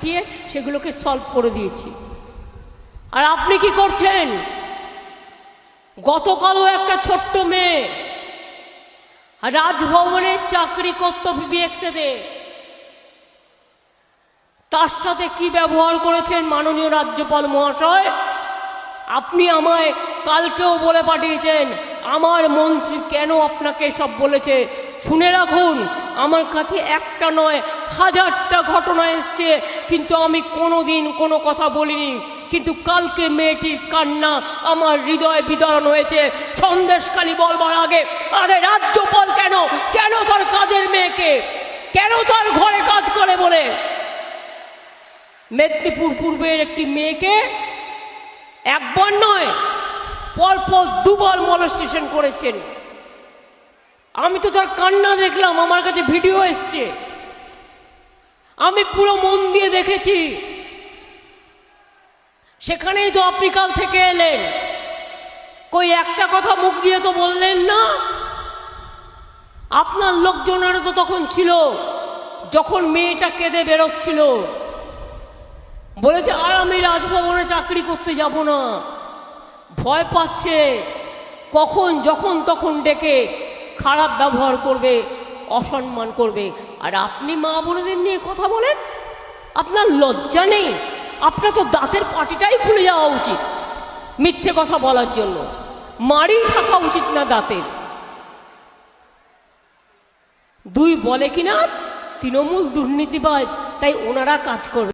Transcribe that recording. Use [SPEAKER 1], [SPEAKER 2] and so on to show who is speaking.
[SPEAKER 1] পাঠিয়ে সেগুলোকে সলভ করে দিয়েছি। আর আপনি কি করছেন? গতকালও একটা ছোট্ট মেয়ে রাজভবনে চাকরি করত বিবিএক্সে, তার সাথে কি ব্যবহার করেছেন মাননীয় রাজ্যপাল মহাশয়? আপনি আমায় কালকেও বলে পাঠিয়েছেন আমার মন্ত্রী কেন আপনাকে সব বলেছে। শুনে রাখুন, আমার কাছে একটা নয় হাজারটা ঘটনা এসছে, কিন্তু আমি কোনোদিন কোনো কথা বলিনি। কিন্তু কালকে মেয়েটির কান্না আমার হৃদয় বিদারণ হয়েছে। সন্দেশখালি বলবার আগে আরে রাজ্যপাল কেন কেন তার কাজের মেয়েকে, কেন তার ঘরে কাজ করে বলে মেদিনীপুর পূর্বের একটি মেয়েকে একবার নয় পরপর দুবার মলেস্টেশন করেছেন। আমি তো তার কান্না দেখলাম, আমার কাছে ভিডিও এসছে, আমি পুরো মন দিয়ে দেখেছি। সেখানেই তো আপনি কাল থেকে এলেন, কই একটা কথা মুখ দিয়ে তো বললেন না। আপনার লোকজনেরও তো তখন ছিল, যখন মেয়েটা কেঁদে বেরোচ্ছিল, বলেছে আর আমি রাজভবনে চাকরি করতে যাব না, ভয় পাচ্ছে কখন যখন তখন ডেকে খারাপ ব্যবহার করবে, অসম্মান করবে। আর আপনি মা বোনেদের নিয়ে কথা বলেন, আপনার লজ্জা নেই? আপনার তো দাঁতের পাটিটাই খুলে যাওয়া উচিত মিথ্যে কথা বলার জন্য, মারি থাকা উচিত না দাঁতের। দুই বলে কিনা তৃণমূল দুর্নীতিবাজ, তাই ওনারা কাজ করবে।